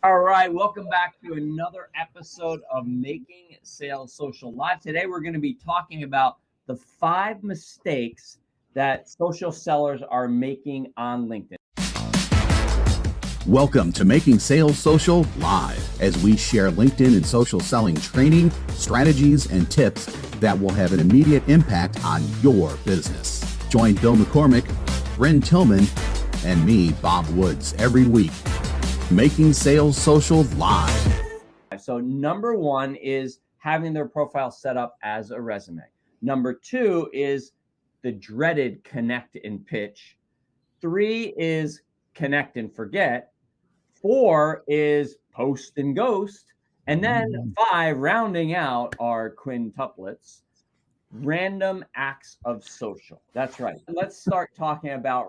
All right, welcome back to another episode of Making Sales Social Live. Today we're going to be talking about the 5 mistakes that social sellers are making on LinkedIn. Welcome to Making Sales Social Live, as we share LinkedIn and social selling training, strategies, and tips that will have an immediate impact on your business. Join Bill McCormick, Bryn Tillman, and me, Bob Woods, every week. Making Sales Social Live. So number 1 is having their profile set up as a resume. Number 2 is the dreaded connect and pitch. 3 is connect and forget. 4 is post and ghost. And then 5, rounding out, are quintuplets. Random acts of social. That's right. Let's start talking about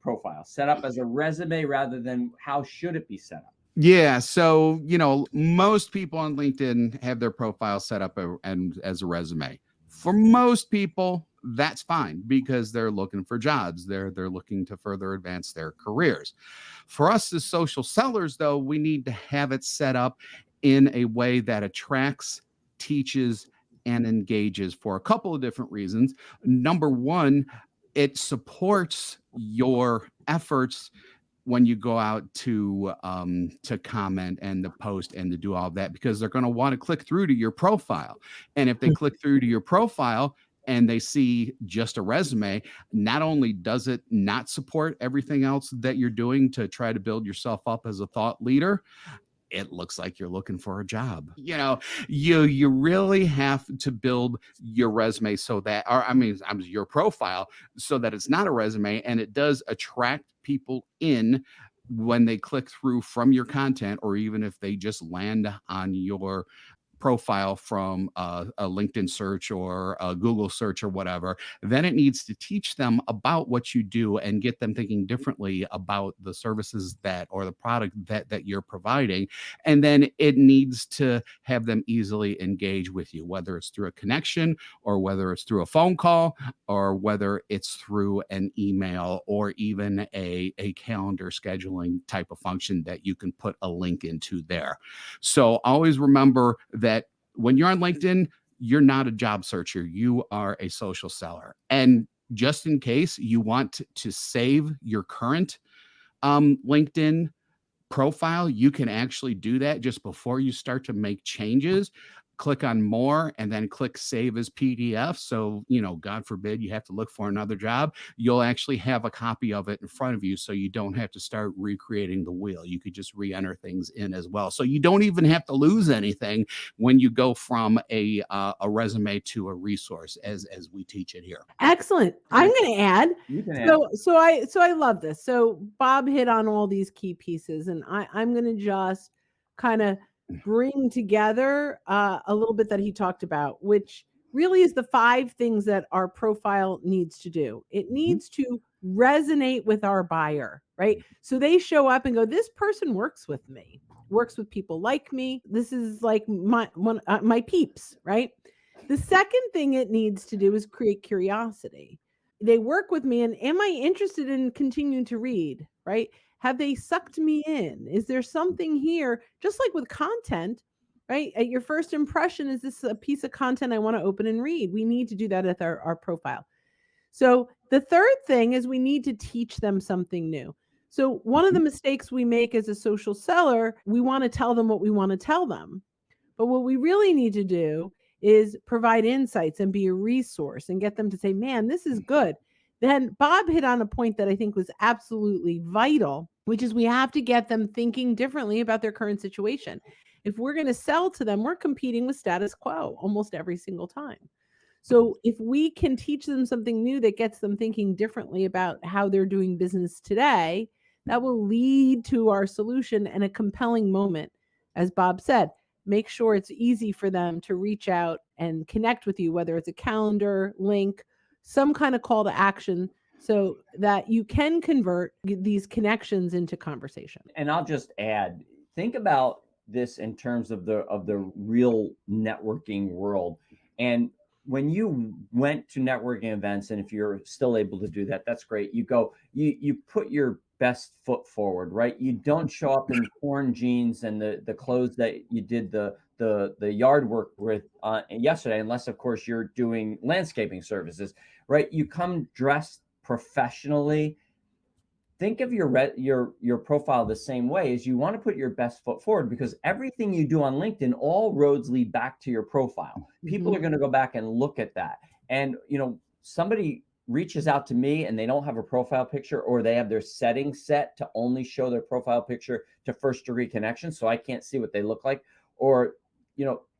profile set up as a resume rather than how should it be set up. Yeah. So, most people on LinkedIn have their profile set up as a resume. For most people, that's fine because they're looking for jobs. They're looking to further advance their careers. For us as social sellers, though, we need to have it set up in a way that attracts, teaches, and engages for a couple of different reasons. Number one, it supports your efforts when you go out to comment and to post and to do all that, because they're going to want to click through to your profile. And if they click through to your profile and they see just a resume, not only does it not support everything else that you're doing to try to build yourself up as a thought leader, it looks like you're looking for a job. You really have to build your resume your profile so that it's not a resume and it does attract people in when they click through from your content, or even if they just land on your profile from a LinkedIn search or a Google search or whatever. Then it needs to teach them about what you do and get them thinking differently about the services or the product that you're providing. And then it needs to have them easily engage with you, whether it's through a connection or whether it's through a phone call or whether it's through an email or even a calendar scheduling type of function that you can put a link into there. So always remember that when you're on LinkedIn, you're not a job searcher. You are a social seller. And just in case you want to save your current LinkedIn profile, you can actually do that just before you start to make changes. Click on more and then click save as PDF. So, God forbid you have to look for another job. You'll actually have a copy of it in front of you so you don't have to start recreating the wheel. You could just re-enter things in as well. So you don't even have to lose anything when you go from a resume to a resource as we teach it here. Excellent. I'm going to add. You can add. So I love this. So Bob hit on all these key pieces, and I'm going to just kind of bring together a little bit that he talked about, which really is the 5 things that our profile needs to do. It needs to resonate with our buyer, right? So they show up and go, this person works with me, works with people like me. This is like my peeps, right? The second thing it needs to do is create curiosity. They work with me, and am I interested in continuing to read, right? Have they sucked me in? Is there something here? Just like with content, right? At your first impression, is this a piece of content I want to open and read? We need to do that at our profile. So the third thing is we need to teach them something new. So one of the mistakes we make as a social seller, we want to tell them what we want to tell them. But what we really need to do is provide insights and be a resource and get them to say, man, this is good. Then Bob hit on a point that I think was absolutely vital, which is we have to get them thinking differently about their current situation. If we're going to sell to them, we're competing with status quo almost every single time. So if we can teach them something new that gets them thinking differently about how they're doing business today, that will lead to our solution and a compelling moment. As Bob said, make sure it's easy for them to reach out and connect with you, whether it's a calendar, link, some kind of call to action, so that you can convert these connections into conversation. And I'll just add, think about this in terms of the real networking world. And when you went to networking events, and if you're still able to do that, that's great. You go, you put your best foot forward, right? You don't show up in torn jeans and the clothes that you did the yard work with yesterday, unless of course you're doing landscaping services, right? You come dressed professionally. Think of your profile the same way. As you want to put your best foot forward, because everything you do on LinkedIn, all roads lead back to your profile. People are going to go back and look at that. And somebody reaches out to me and they don't have a profile picture, or they have their settings set to only show their profile picture to first degree connections, so I can't see what they look like, or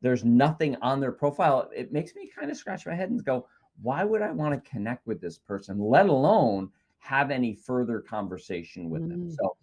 there's nothing on their profile. It makes me kind of scratch my head and go, why would I want to connect with this person, let alone have any further conversation with them? So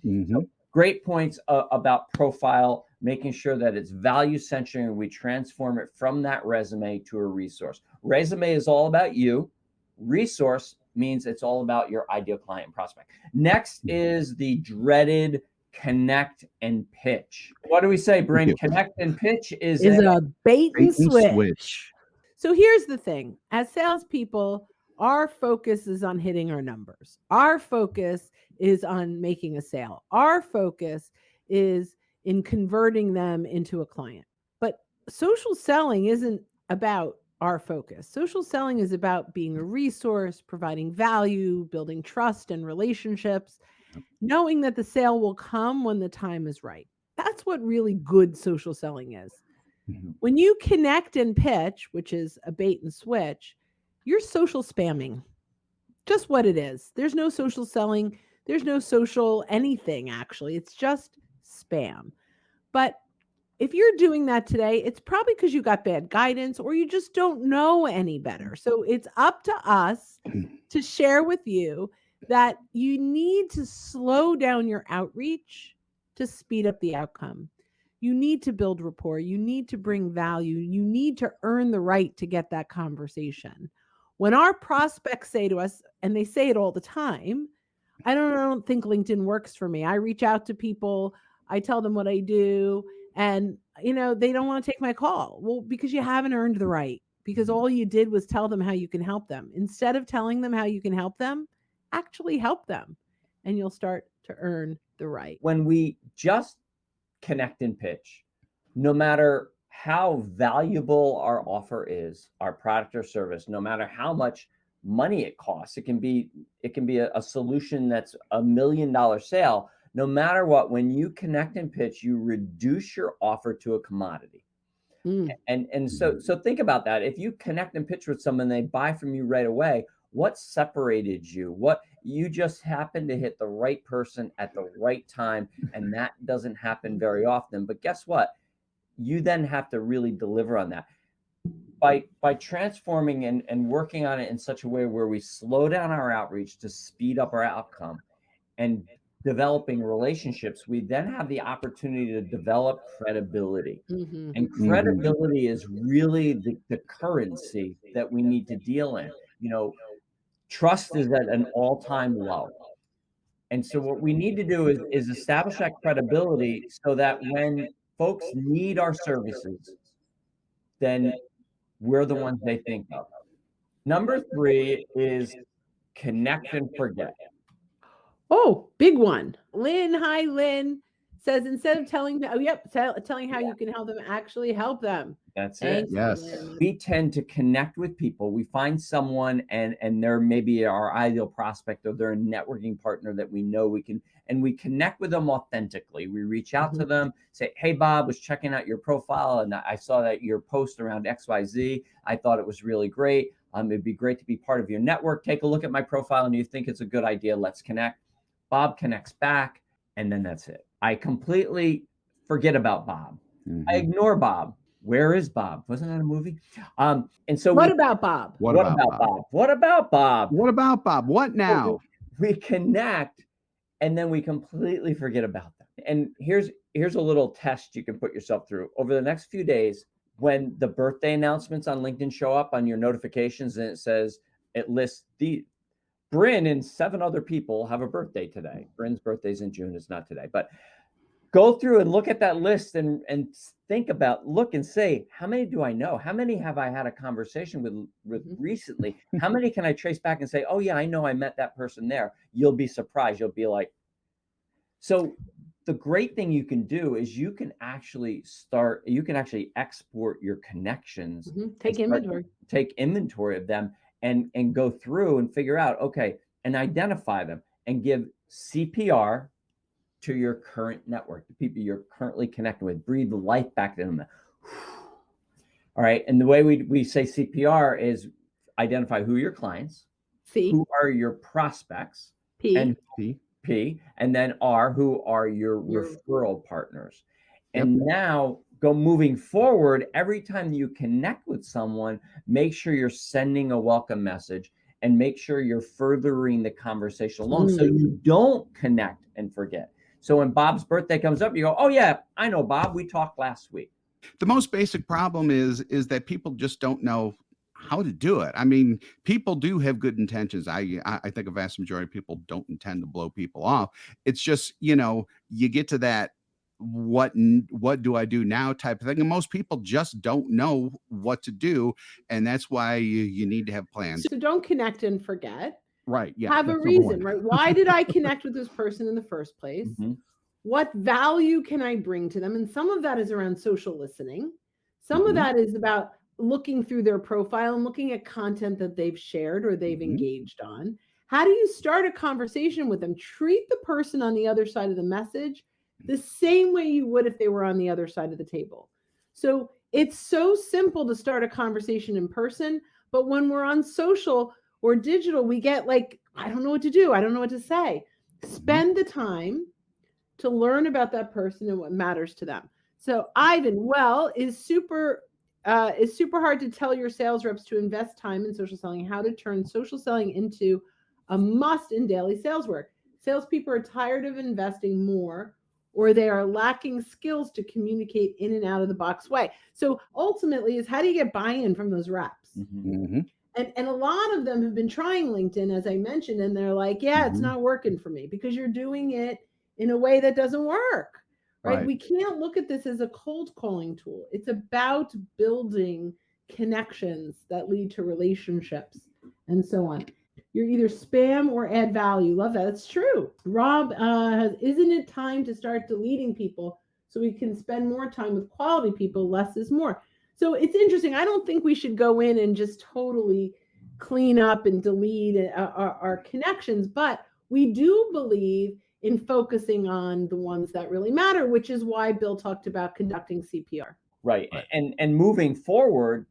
great points about profile, making sure that it's value centered and we transform it from that resume to a resource. Resume is all about you. Resource means it's all about your ideal client prospect. Next is the dreaded connect and pitch. What do we say, Bryn? Connect and pitch is a bait and switch. So here's the thing. As salespeople, our focus is on hitting our numbers. Our focus is on making a sale. Our focus is in converting them into a client. But social selling isn't about our focus. Social selling is about being a resource, providing value, building trust and relationships, knowing that the sale will come when the time is right. That's what really good social selling is. When you connect and pitch, which is a bait and switch, you're social spamming. Just what it is. There's no social selling. There's no social anything, actually. It's just spam. But if you're doing that today, it's probably because you got bad guidance or you just don't know any better. So it's up to us to share with you that you need to slow down your outreach to speed up the outcome. You need to build rapport. You need to bring value. You need to earn the right to get that conversation. When our prospects say to us, and they say it all the time, I don't think LinkedIn works for me. I reach out to people, I tell them what I do, and they don't want to take my call. Well, because you haven't earned the right, because all you did was tell them how you can help them. Instead of telling them how you can help them, actually help them, and you'll start to earn the right. When we just connect and pitch, no matter how valuable our offer is, our product or service, no matter how much money it costs, it can be a solution that's $1 million sale. No matter what, when you connect and pitch, you reduce your offer to a commodity. And so think about that. If you connect and pitch with someone, they buy from you right away. What separated you? What you just happened to hit the right person at the right time, and that doesn't happen very often. But guess what? You then have to really deliver on that. By transforming and working on it in such a way where we slow down our outreach to speed up our outcome and developing relationships, we then have the opportunity to develop credibility. And credibility is really the currency that we need to deal in. Trust is at an all-time low. And so what we need to do is establish that credibility so that when folks need our services, then we're the ones they think of. Number 3 is connect and forget. Oh, big one. Lynn, hi, Lynn, says instead of telling how you can help them, actually help them. That's Thanks, it. Yes. Lynn. We tend to connect with people. We find someone and they're maybe our ideal prospect, or they're a networking partner that we know we connect with them authentically. We reach out to them, say, hey, Bob, was checking out your profile and I saw that your post around XYZ. I thought it was really great. It'd be great to be part of your network. Take a look at my profile and you think it's a good idea. Let's connect. Bob connects back, and then that's it. I completely forget about Bob. I ignore Bob. Where is Bob? Wasn't that a movie? And so What about Bob? What about Bob? What about Bob? What about Bob? What now? We connect, and then we completely forget about them. And here's a little test you can put yourself through. Over the next few days, when the birthday announcements on LinkedIn show up on your notifications, and it lists Bryn and 7 other people have a birthday today. Bryn's birthday's in June. It's not today. But go through and look at that list and think about, look and say, how many do I know? How many have I had a conversation with recently? How many can I trace back and say, oh, yeah, I know I met that person there? You'll be surprised. You'll be like, So the great thing you can do is you can actually export your connections and Take inventory. take inventory of them and go through and figure out, okay, and identify them and give CPR to your current network, the people you're currently connected with. Breathe life back to them. All right. And the way we say CPR is identify who are your clients, C, who are your prospects, P, and See? P, and then R, who are your referral partners. And now go moving forward, every time you connect with someone, make sure you're sending a welcome message and make sure you're furthering the conversation along so you don't connect and forget. So when Bob's birthday comes up, you go, oh yeah, I know Bob, we talked last week. The most basic problem is that people just don't know how to do it. I mean, people do have good intentions. I think a vast majority of people don't intend to blow people off. It's just, you get to that what do I do now type of thing, and most people just don't know what to do, and that's why you need to have plans. So don't connect and forget. Right. Yeah. Have a reason, right? Why did I connect with this person in the first place? What value can I bring to them? And some of that is around social listening. Some of that is about looking through their profile and looking at content that they've shared or they've engaged on. How do you start a conversation with them? Treat the person on the other side of the message the same way you would if they were on the other side of the table. So it's so simple to start a conversation in person, but when we're on social or digital, we get like, I don't know what to do. I don't know what to say. Spend the time to learn about that person and what matters to them. So Ivan, is super hard to tell your sales reps to invest time in social selling, how to turn social selling into a must in daily sales work. Salespeople are tired of investing more, or they are lacking skills to communicate in and out of the box way. So ultimately is how do you get buy-in from those reps? And a lot of them have been trying LinkedIn, as I mentioned, and they're like, yeah, it's not working for me because you're doing it in a way that doesn't work, right? We can't look at this as a cold calling tool. It's about building connections that lead to relationships and so on. You're either spam or add value. Love that. It's true. Rob, isn't it time to start deleting people so we can spend more time with quality people? Less is more. So it's interesting. I don't think we should go in and just totally clean up and delete our connections, but we do believe in focusing on the ones that really matter, which is why Bill talked about conducting CPR. Right. And moving forward,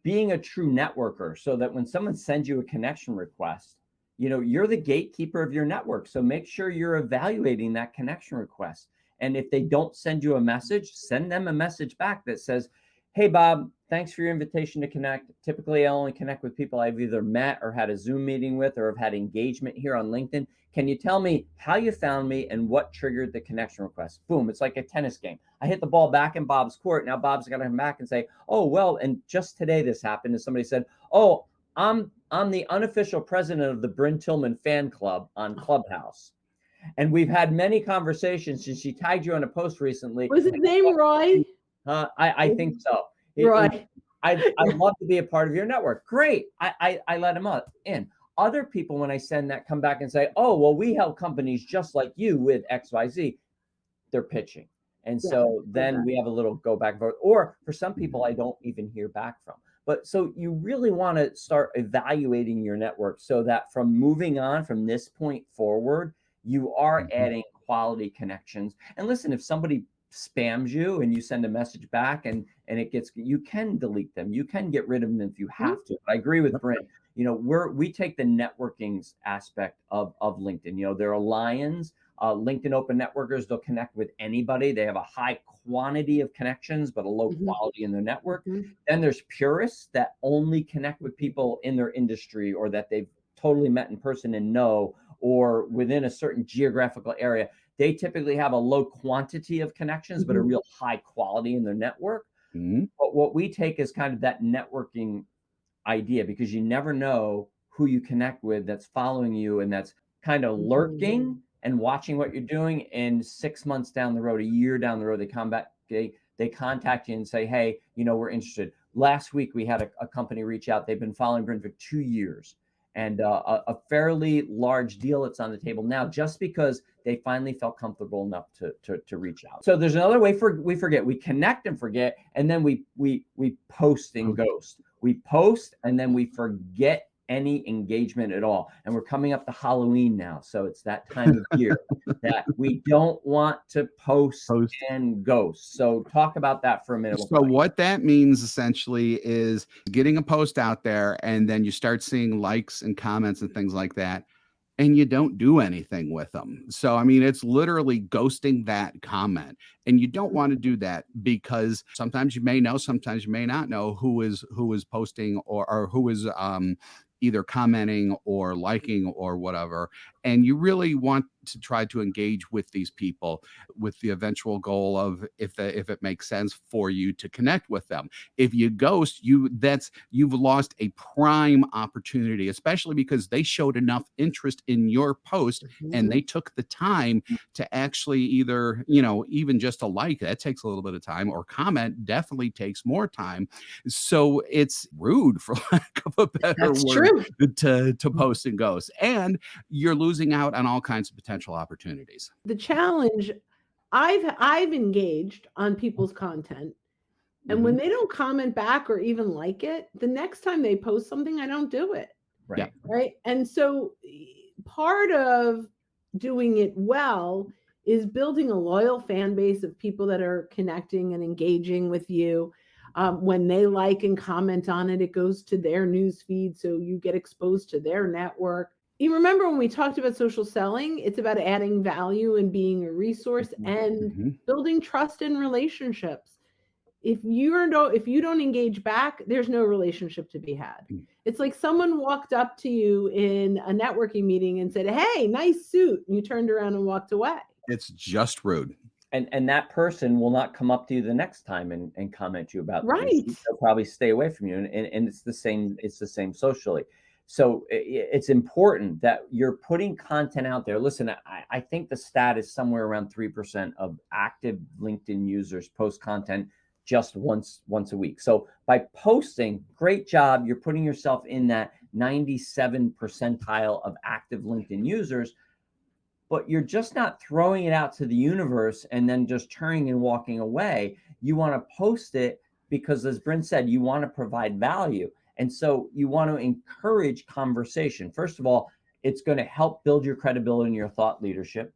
being a true networker, so that when someone sends you a connection request, you're the gatekeeper of your network. So make sure you're evaluating that connection request. And if they don't send you a message, send them a message back that says, hey, Bob, thanks for your invitation to connect. Typically, I only connect with people I've either met or had a Zoom meeting with or have had engagement here on LinkedIn. Can you tell me how you found me and what triggered the connection request? Boom. It's like a tennis game. I hit the ball back in Bob's court. Now Bob's got to come back and say, oh, well, and just today this happened. And somebody said, oh, I'm the unofficial president of the Bryn Tillman fan club on Clubhouse. And we've had many conversations since she tagged you on a post recently. Was his name Roy? I think so. Right. I'd love to be a part of your network. Great. I let him in. Other people, when I send that, come back and say, oh, well, we help companies just like you with XYZ. They're pitching. And so then we have a little go back and forth. Or for some people, I don't even hear back from. But so you really want to start evaluating your network so that from moving on from this point forward, you are adding quality connections. And listen, if somebody spams you and you send a message back and you can delete them, you can get rid of them if you have to. I agree with Brent. We take the networking aspect of LinkedIn. There are lions, LinkedIn open networkers. They'll connect with anybody. They have a high quantity of connections, but a low quality in their network. Then there's purists that only connect with people in their industry or that they've totally met in person and know, or within a certain geographical area. They typically have a low quantity of connections, but a real high quality in their network. But what we take is kind of that networking idea, because you never know who you connect with that's following you and that's kind of lurking and watching what you're doing. And 6 months down the road, a year down the road, they contact you and say, hey, we're interested. Last week we had a company reach out. They've been following Bryn for 2 years. and a fairly large deal that's on the table now, just because they finally felt comfortable enough to reach out. So there's another way we forget. We connect and forget, and then we post and ghost. We post and then we forget any engagement at all. And we're coming up to Halloween now, so it's that time of year that we don't want to post and ghost. So talk about that for a minute. So what that means essentially is getting a post out there, and then you start seeing likes and comments and things like that, and you don't do anything with them. So, I mean, it's literally ghosting that comment. And you don't want to do that, because sometimes you may know, sometimes you may not know who is posting or who is either commenting or liking or whatever. And you really want to try to engage with these people with the eventual goal of, if it makes sense for you, to connect with them. If you ghost, you've lost a prime opportunity, especially because they showed enough interest in your post and they took the time to actually either, even just a like, that takes a little bit of time, or comment definitely takes more time. So it's rude, for lack of a better word, to post and ghost, and you're losing out on all kinds of potential opportunities. The challenge, I've engaged on people's content, and when they don't comment back or even like it, the next time they post something, I don't do it. Right. Yeah. Right. And so part of doing it well is building a loyal fan base of people that are connecting and engaging with you. When they like and comment on it, it goes to their news feed, so you get exposed to their network. You remember when we talked about social selling, it's about adding value and being a resource and building trust in relationships. If you don't engage back, there's no relationship to be had. It's like someone walked up to you in a networking meeting and said, "Hey, nice suit," and you turned around and walked away. It's just rude. And that person will not come up to you the next time and comment you about Right. things. They'll probably stay away from you. And it's the same socially. So it's important that you're putting content out there. Listen, I think the stat is somewhere around 3% of active LinkedIn users post content just once a week. So by posting, great job. You're putting yourself in that 97 percentile of active LinkedIn users, but you're just not throwing it out to the universe and then just turning and walking away. You want to post it because, as Bryn said, you want to provide value. And so you want to encourage conversation. First of all, it's going to help build your credibility and your thought leadership.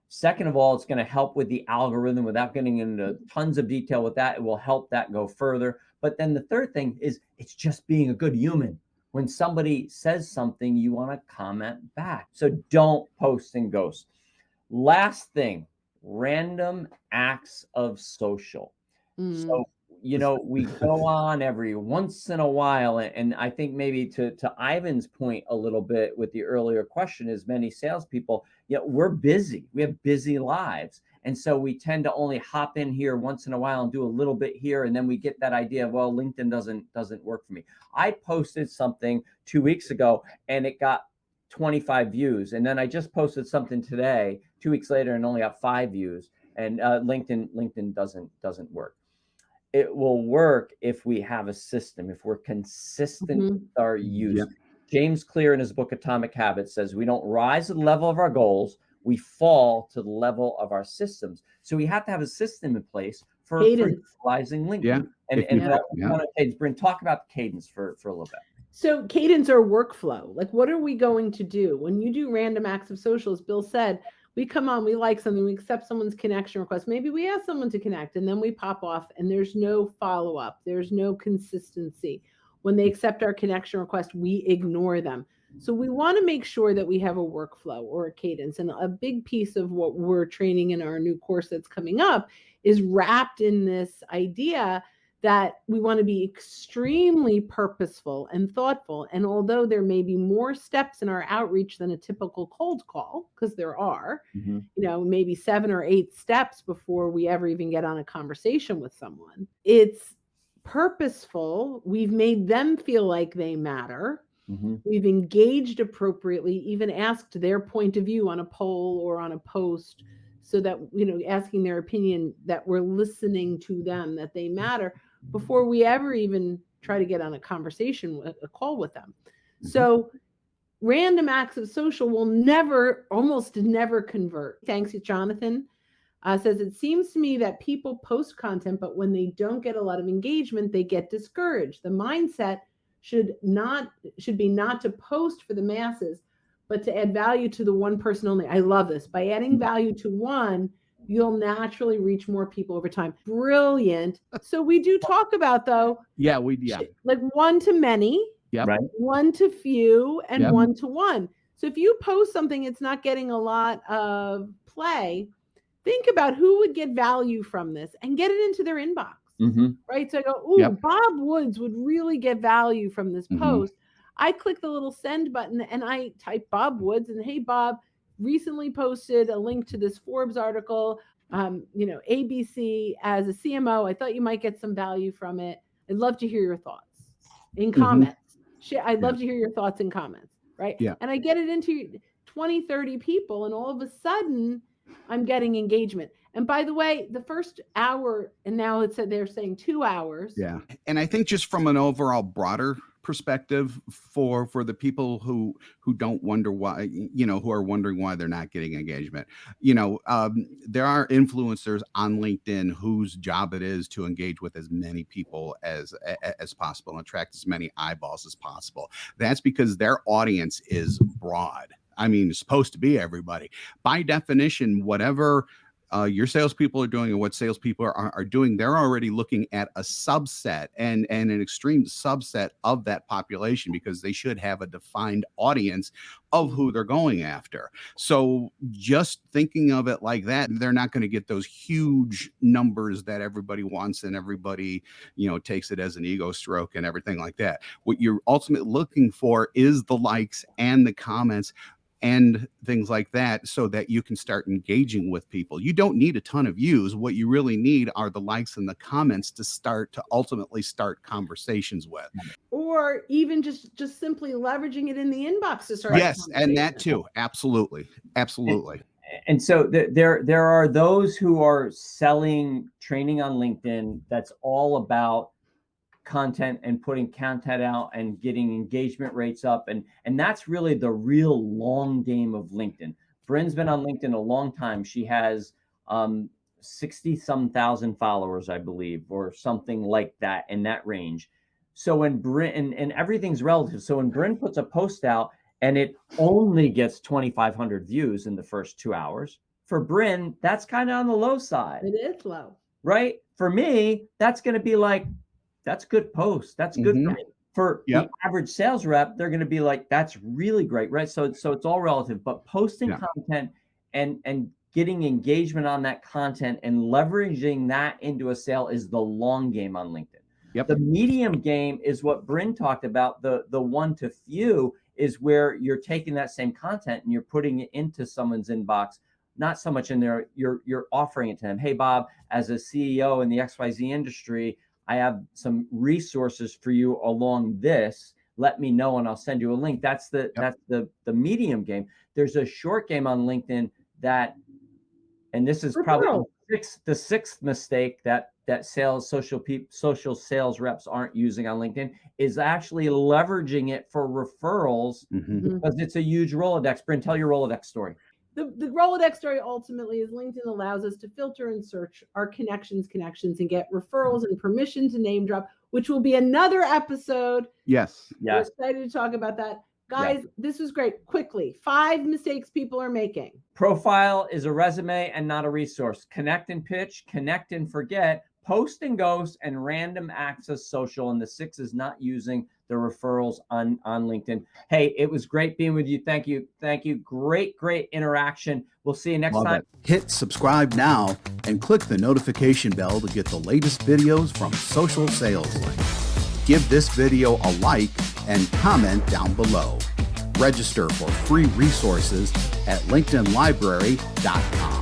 Second of all, it's going to help with the algorithm. Without getting into tons of detail with that, it will help that go further. But then the third thing is, it's just being a good human. When somebody says something, you want to comment back. So don't post and ghost. Last thing, random acts of social. So, we go on every once in a while. And I think maybe to Ivan's point a little bit with the earlier question is, many salespeople, we're busy. We have busy lives. And so we tend to only hop in here once in a while and do a little bit here. And then we get that idea of, well, LinkedIn doesn't work for me. I posted something 2 weeks ago and it got 25 views. And then I just posted something today, 2 weeks later, and only got 5 views. And LinkedIn doesn't work. It will work if we have a system, if we're consistent with our use. Yep. James Clear, in his book Atomic Habits, says we don't rise to the level of our goals, we fall to the level of our systems. So we have to have a system in place for utilizing LinkedIn. Yeah. And Bryn, talk about the cadence for a little bit. So cadence or workflow, like what are we going to do? When you do random acts of social, as Bill said, we come on, we like something, we accept someone's connection request. Maybe we ask someone to connect and then we pop off and there's no follow-up. There's no consistency. When they accept our connection request, we ignore them. So we want to make sure that we have a workflow or a cadence. And a big piece of what we're training in our new course that's coming up is wrapped in this idea that we want to be extremely purposeful and thoughtful. And although there may be more steps in our outreach than a typical cold call, because there are, maybe 7 or 8 steps before we ever even get on a conversation with someone, it's purposeful. We've made them feel like they matter. We've engaged appropriately, even asked their point of view on a poll or on a post, so that, asking their opinion, that we're listening to them, that they matter, before we ever even try to get on a conversation, a call with them. So random acts of social will almost never convert. Thanks, Jonathan. Says, it seems to me that people post content, but when they don't get a lot of engagement, they get discouraged. The mindset should be not to post for the masses, but to add value to the one person only. I love this. By adding value to one, you'll naturally reach more people over time. Brilliant. So we do talk about, though, like one to many, Right. one to few, and Yep. one to one. So if you post something, it's not getting a lot of play, think about who would get value from this and get it into their inbox. Mm-hmm. Right. So I go, ooh, Yep. Bob Woods would really get value from this Mhm. post. I click the little send button and I type Bob Woods and, hey, Bob recently posted a link to this Forbes article, ABC as a CMO. I thought you might get some value from it. I'd love to hear your thoughts in comments. I'd love to hear your thoughts in comments. Right. Yeah. And I get it into 20, 30 people. And all of a sudden I'm getting engagement. And by the way, the first hour, and now they're saying 2 hours. Yeah. And I think just from an overall broader perspective for the people who don't wonder why, who are wondering why they're not getting engagement, there are influencers on LinkedIn whose job it is to engage with as many people as possible and attract as many eyeballs as possible. That's because their audience is broad. I mean, it's supposed to be everybody. By definition, whatever your salespeople are doing and what salespeople are doing, they're already looking at a subset and an extreme subset of that population, because they should have a defined audience of who they're going after. So just thinking of it like that, they're not going to get those huge numbers that everybody wants and everybody, takes it as an ego stroke and everything like that. What you're ultimately looking for is the likes and the comments and things like that, so that you can start engaging with people. You don't need a ton of views. What you really need are the likes and the comments to ultimately start conversations with. Or even just simply leveraging it in the inbox to start. Yes, and that too. Absolutely. And so there are those who are selling training on LinkedIn that's all about content and putting content out and getting engagement rates up. And that's really the real long game of LinkedIn. Bryn's been on LinkedIn a long time. She has 60-some thousand followers, I believe, or something like that, in that range. So when Bryn, and everything's relative. So when Bryn puts a post out and it only gets 2,500 views in the first 2 hours, for Bryn, that's kind of on the low side. It is low. Right? For me, that's going to be like, that's good post. That's good. Mhm. For the average sales rep, they're going to be like, that's really great, right? So it's all relative, but posting content and getting engagement on that content and leveraging that into a sale is the long game on LinkedIn. Yep. The medium game is what Bryn talked about. The one to few is where you're taking that same content and you're putting it into someone's inbox. Not so much in there, you're offering it to them. Hey, Bob, as a CEO in the XYZ industry, I have some resources for you along this. Let me know and I'll send you a link. That's the medium game. There's a short game on LinkedIn that, and this is probably the sixth mistake that social sales reps aren't using on LinkedIn, is actually leveraging it for referrals, because it's a huge Rolodex. Bryn, tell your Rolodex story. The Rolodex story ultimately is LinkedIn allows us to filter and search our connections and get referrals and permission to name drop, which will be another episode. Yes. We're excited to talk about that. Guys, this was great. Quickly, 5 mistakes people are making. Profile is a resume and not a resource. Connect and pitch, connect and forget, post and ghost, and random access social. And the 6 is not using the referrals on LinkedIn. Hey, it was great being with you. Thank you. Great interaction. We'll see you next time. Hit subscribe now and click the notification bell to get the latest videos from Social Sales Link. Give this video a like and comment down below. Register for free resources at linkedinlibrary.com.